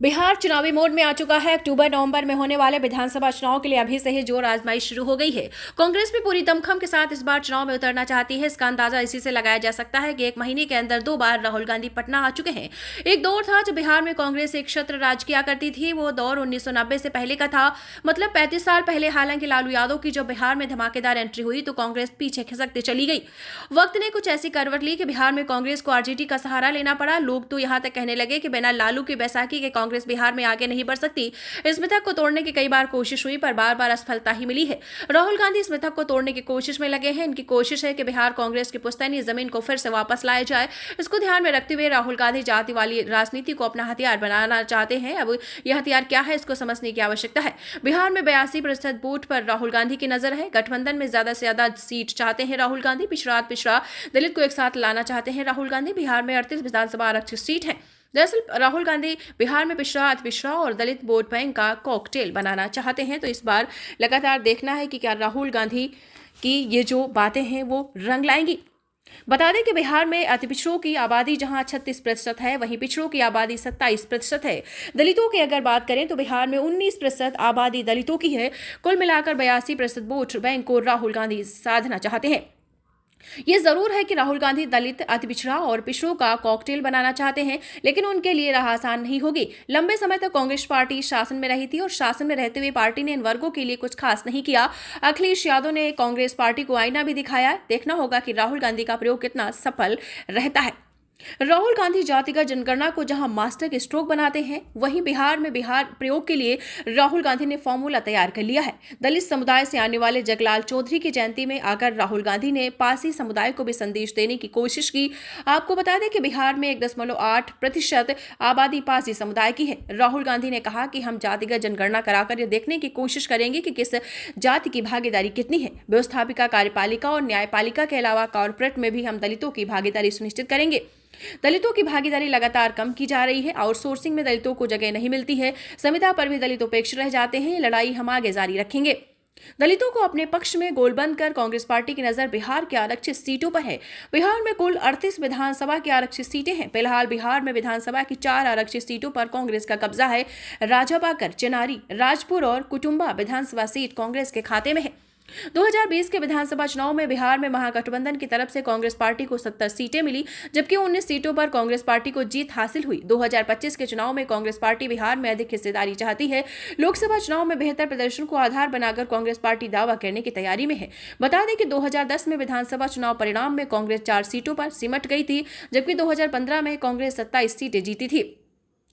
बिहार चुनावी मोड में आ चुका है। अक्टूबर नवंबर में होने वाले विधानसभा चुनाव के लिए अभी से ही जोर आजमाइश शुरू हो गई है। कांग्रेस भी पूरी दमखम के साथ इस बार चुनाव में उतरना चाहती है। इसका अंदाजा इसी से लगाया जा सकता है कि एक महीने के अंदर 2 बार राहुल गांधी पटना आ चुके हैं। एक दौर था जब बिहार में कांग्रेस एक छत्र राज किया करती थी। वो दौर 1990 से पहले का था, मतलब 35 साल पहले। हालांकि लालू यादव की जब बिहार में धमाकेदार एंट्री हुई तो कांग्रेस पीछे खिसकती चली गई। वक्त ने कुछ ऐसी करवट ली कि बिहार में कांग्रेस को आरजेडी का सहारा लेना पड़ा। लोग तो यहां तक कहने लगे कि बिना लालू की बैसाखी के कांग्रेस बिहार में आगे नहीं बढ़ सकती। इस मिथक को तोड़ने की कई बार कोशिश हुई, पर बार बार असफलता ही मिली है। राहुल गांधी इस मिथक को तोड़ने की कोशिश में लगे हैं। इनकी कोशिश है कि बिहार कांग्रेस की पुश्तैनी जमीन को फिर से वापस लाया जाए। इसको ध्यान में रखते हुए राहुल गांधी जाति वाली राजनीति को अपना हथियार बनाना चाहते हैं। अब यह हथियार क्या है, इसको समझने की आवश्यकता है। बिहार में 82% बूथ पर राहुल गांधी की नजर है। गठबंधन में ज्यादा से ज्यादा सीट चाहते हैं राहुल गांधी। पिछड़ा दलित को एक साथ लाना चाहते हैं राहुल गांधी। बिहार में 38 विधानसभा आरक्षित सीट है। दरअसल राहुल गांधी बिहार में पिछड़ा, अति पिछड़ा और दलित वोट बैंक का कॉकटेल बनाना चाहते हैं। तो इस बार लगातार देखना है कि क्या राहुल गांधी की ये जो बातें हैं वो रंग लाएंगी। बता दें कि बिहार में अति पिछड़ों की आबादी जहां 36% है, वहीं पिछड़ों की आबादी 27% है। दलितों की अगर बात करें तो बिहार में 19% आबादी दलितों की है। कुल मिलाकर 82% वोट बैंक को राहुल गांधी साधना चाहते हैं। ये जरूर है कि राहुल गांधी दलित, अति पिछड़ा और पिछड़ों का कॉकटेल बनाना चाहते हैं, लेकिन उनके लिए राह आसान नहीं होगी। लंबे समय तक कांग्रेस पार्टी शासन में रही थी और शासन में रहते हुए पार्टी ने इन वर्गों के लिए कुछ खास नहीं किया। अखिलेश यादव ने कांग्रेस पार्टी को आईना भी दिखाया। देखना होगा कि राहुल गांधी का प्रयोग कितना सफल रहता है। राहुल गांधी जातिगत जनगणना को जहां मास्टर स्ट्रोक बनाते हैं, वहीं बिहार में बिहार प्रयोग के लिए राहुल गांधी ने फॉर्मूला तैयार कर लिया है। दलित समुदाय से आने वाले जगलाल चौधरी की जयंती में आकर राहुल गांधी ने पासी समुदाय को भी संदेश देने की कोशिश की। आपको बता दें कि बिहार में 1.8% आबादी पासी समुदाय की है। राहुल गांधी ने कहा कि हम जातिगत जनगणना कराकर यह देखने की कोशिश करेंगे कि किस जाति की भागीदारी कितनी है। व्यवस्थापिका, कार्यपालिका और न्यायपालिका के अलावा कॉर्पोरेट में भी हम दलितों की भागीदारी सुनिश्चित करेंगे। दलितों की भागीदारी लगातार कम की जा रही है। आउटसोर्सिंग में दलितों को जगह नहीं मिलती है। संविदा पर भी दलित उपेक्षित रह जाते हैं। ये लड़ाई हम आगे जारी रखेंगे। दलितों को अपने पक्ष में गोलबंद कर कांग्रेस पार्टी की नजर बिहार के आरक्षित सीटों पर है। बिहार में कुल 38 विधानसभा की आरक्षित सीटें हैं। फिलहाल बिहार में विधानसभा की 4 आरक्षित सीटों पर कांग्रेस का कब्जा है। राजापाकर, चेनारी, राजपुर और कुटुंबा विधानसभा सीट कांग्रेस के खाते में है। 2020 के विधानसभा चुनाव में बिहार में महागठबंधन की तरफ से कांग्रेस पार्टी को 70 सीटें मिली, जबकि 19 सीटों पर कांग्रेस पार्टी को जीत हासिल हुई। 2025 के चुनाव में कांग्रेस पार्टी बिहार में अधिक हिस्सेदारी चाहती है। लोकसभा चुनाव में बेहतर प्रदर्शन को आधार बनाकर कांग्रेस पार्टी दावा करने की तैयारी में है। बता दें कि 2010 में विधानसभा चुनाव परिणाम में कांग्रेस 4 सीटों पर सिमट गई थी, जबकि 2015 में कांग्रेस 27 सीटें जीती थी।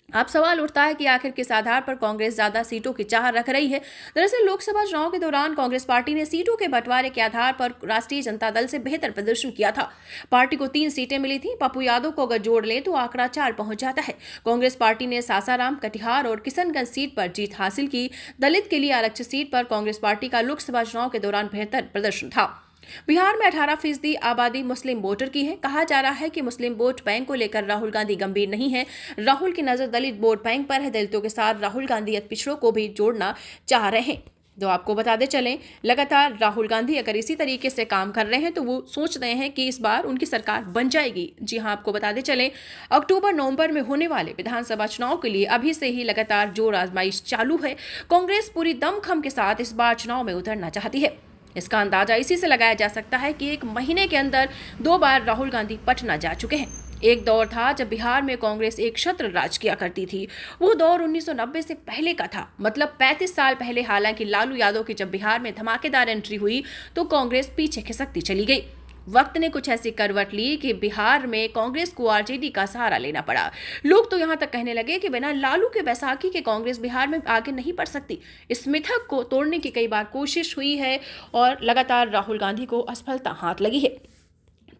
अब सवाल उठता है कि आखिर किस आधार पर कांग्रेस ज्यादा सीटों की चाह रख रही है। दरअसल लोकसभा चुनाव के दौरान कांग्रेस पार्टी ने सीटों के बंटवारे के आधार पर राष्ट्रीय जनता दल से बेहतर प्रदर्शन किया था। पार्टी को 3 सीटें मिली थी। पप्पू यादव को अगर जोड़ लें तो आंकड़ा 4 पहुंच जाता है। कांग्रेस पार्टी ने सासाराम, कटिहार और किशनगंज सीट पर जीत हासिल की। दलित के लिए आरक्षित सीट पर कांग्रेस पार्टी का लोकसभा चुनाव के दौरान बेहतर प्रदर्शन था। बिहार में 18% आबादी मुस्लिम वोटर की है। कहा जा रहा है कि मुस्लिम वोट बैंक को लेकर राहुल गांधी गंभीर नहीं है। राहुल की नजर दलित वोट बैंक पर है। दलितों के साथ राहुल गांधी पिछड़ों को भी जोड़ना चाह रहे हैं। तो आपको बताते चलें, लगातार राहुल गांधी अगर इसी तरीके से काम कर रहे हैं तो वो सोच रहे हैं कि इस बार उनकी सरकार बन जाएगी। जी हां, आपको बताते चलें, अक्टूबर नवंबर में होने वाले विधानसभा चुनाव के लिए अभी से ही लगातार जोर आजमाइश चालू है। कांग्रेस पूरी दमखम के साथ इस बार चुनाव में उतरना चाहती है। इसका अंदाजा इसी से लगाया जा सकता है कि एक महीने के अंदर 2 बार राहुल गांधी पटना जा चुके हैं। एक दौर था जब बिहार में कांग्रेस एक छत्र राज किया करती थी। वो दौर 1990 से पहले का था, मतलब 35 साल पहले। हालांकि लालू यादव की जब बिहार में धमाकेदार एंट्री हुई तो कांग्रेस पीछे खिसकती चली गई। वक्त ने कुछ ऐसी करवट ली कि बिहार में कांग्रेस को आरजेडी का सहारा लेना पड़ा। लोग तो यहां तक कहने लगे कि बिना लालू के बैसाखी के कांग्रेस बिहार में आगे नहीं बढ़ सकती। इस मिथक को तोड़ने की कई बार कोशिश हुई है और लगातार राहुल गांधी को असफलता हाथ लगी है।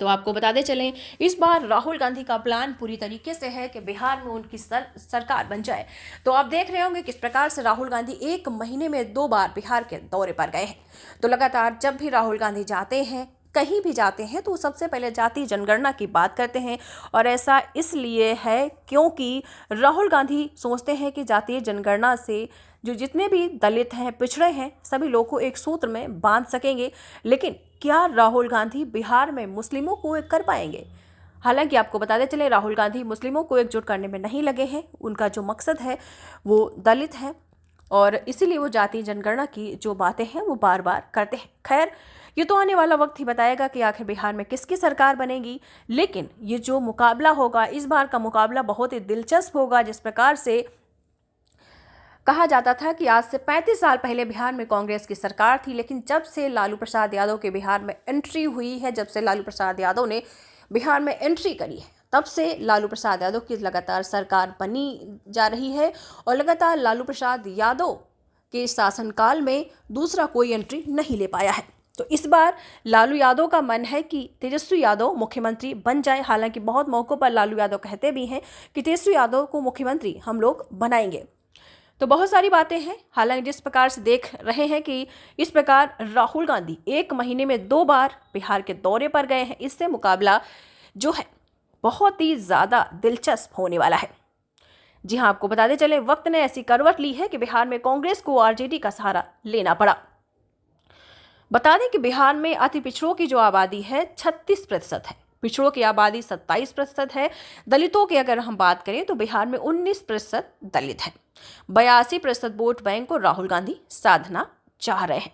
तो आपको बताते चलें, इस बार राहुल गांधी का प्लान पूरी तरीके से है कि बिहार में उनकी सरकार बन जाए। तो आप देख रहे होंगे किस प्रकार से राहुल गांधी एक महीने में 2 बार बिहार के दौरे पर गए हैं। तो लगातार जब भी राहुल गांधी जाते हैं, कहीं भी जाते हैं, तो सबसे पहले जाति जनगणना की बात करते हैं। और ऐसा इसलिए है क्योंकि राहुल गांधी सोचते हैं कि जातीय जनगणना से जो जितने भी दलित हैं, पिछड़े हैं, सभी लोगों को एक सूत्र में बांध सकेंगे। लेकिन क्या राहुल गांधी बिहार में मुस्लिमों को एक कर पाएंगे? हालांकि आपको बताते चले, राहुल गांधी मुस्लिमों को एकजुट करने में नहीं लगे हैं। उनका जो मकसद है वो दलित है और इसीलिए वो जाति जनगणना की जो बातें हैं वो बार बार करते हैं। खैर, ये तो आने वाला वक्त ही बताएगा कि आखिर बिहार में किसकी सरकार बनेगी। लेकिन ये जो मुकाबला होगा, इस बार का मुकाबला बहुत ही दिलचस्प होगा। जिस प्रकार से कहा जाता था कि आज से 35 साल पहले बिहार में कांग्रेस की सरकार थी, लेकिन जब से लालू प्रसाद यादव के बिहार में एंट्री हुई है, जब से लालू प्रसाद यादव ने बिहार में एंट्री करी है, तब से लालू प्रसाद यादव की लगातार सरकार बनी जा रही है और लगातार लालू प्रसाद यादव के शासनकाल में दूसरा कोई एंट्री नहीं ले पाया है। तो इस बार लालू यादव का मन है कि तेजस्वी यादव मुख्यमंत्री बन जाए। हालांकि बहुत मौकों पर लालू यादव कहते भी हैं कि तेजस्वी यादव को मुख्यमंत्री हम लोग बनाएंगे। तो बहुत सारी बातें हैं। हालांकि जिस प्रकार से देख रहे हैं कि इस प्रकार राहुल गांधी 1 महीने में 2 बार बिहार के दौरे पर गए हैं, इससे मुकाबला जो है बहुत ही ज़्यादा दिलचस्प होने वाला है। जी हाँ, आपको बताते चले, वक्त ने ऐसी करवट ली है कि बिहार में कांग्रेस को आरजेडी का सहारा लेना पड़ा। बता दें कि बिहार में अति पिछड़ों की जो आबादी है 36% है, पिछड़ों की आबादी 27% है। दलितों की अगर हम बात करें तो बिहार में 19% दलित है। 82% वोट बैंक को राहुल गांधी साधना चाह रहे हैं।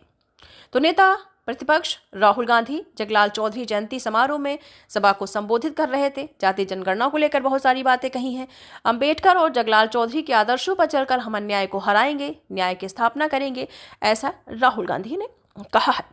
तो नेता प्रतिपक्ष राहुल गांधी जगलाल चौधरी जयंती समारोह में सभा को संबोधित कर रहे थे। जाति जनगणना को लेकर बहुत सारी बातें कही हैं। अंबेडकर और जगलाल चौधरी के आदर्शों पर चलकर हम अन्याय को हराएंगे, न्याय की स्थापना करेंगे, ऐसा राहुल गांधी ने कहा है।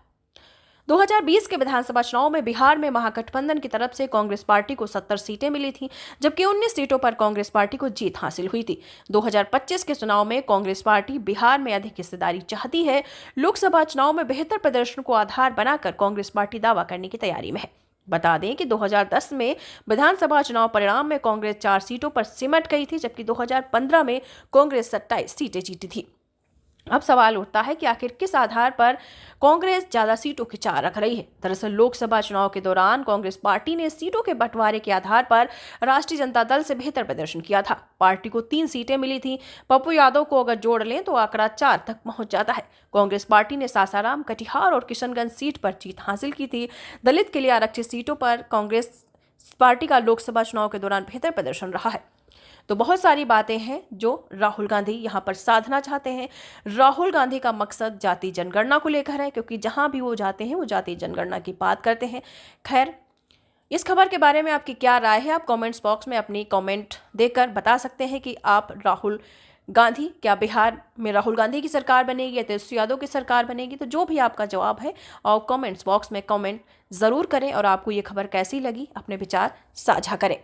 2020 के विधानसभा चुनाव में बिहार में महागठबंधन की तरफ से कांग्रेस पार्टी को 70 सीटें मिली थी, जबकि 19 सीटों पर कांग्रेस पार्टी को जीत हासिल हुई थी। 2025 के चुनाव में कांग्रेस पार्टी बिहार में अधिक हिस्सेदारी चाहती है। लोकसभा चुनाव में बेहतर प्रदर्शन को आधार बनाकर कांग्रेस पार्टी दावा करने की तैयारी में है। बता दें कि 2010 में विधानसभा चुनाव परिणाम में कांग्रेस 4 सीटों पर सिमट गई थी, जबकि 2015 में कांग्रेस 27 सीटें जीती थी। अब सवाल उठता है कि आखिर किस आधार पर कांग्रेस ज्यादा सीटों की चाह रख रही है। दरअसल लोकसभा चुनाव के दौरान कांग्रेस पार्टी ने सीटों के बंटवारे के आधार पर राष्ट्रीय जनता दल से बेहतर प्रदर्शन किया था। पार्टी को 3 सीटें मिली थी। पप्पू यादव को अगर जोड़ लें तो आंकड़ा 4 तक पहुंच जाता है। कांग्रेस पार्टी ने सासाराम, कटिहार और किशनगंज सीट पर जीत हासिल की थी। दलित के लिए आरक्षित सीटों पर कांग्रेस पार्टी का लोकसभा चुनाव के दौरान बेहतर प्रदर्शन रहा है। तो बहुत सारी बातें हैं जो राहुल गांधी यहाँ पर साधना चाहते हैं। राहुल गांधी का मकसद जाति जनगणना को लेकर है, क्योंकि जहाँ भी वो जाते हैं वो जाति जनगणना की बात करते हैं। खैर, इस खबर के बारे में आपकी क्या राय है, आप कमेंट्स बॉक्स में अपनी कमेंट देकर बता सकते हैं कि आप राहुल गांधी, क्या बिहार में राहुल गांधी की सरकार बनेगी या तेजस्वी यादव की सरकार बनेगी। तो जो भी आपका जवाब है और कमेंट्स बॉक्स में कमेंट ज़रूर करें और आपको ये खबर कैसी लगी अपने विचार साझा करें।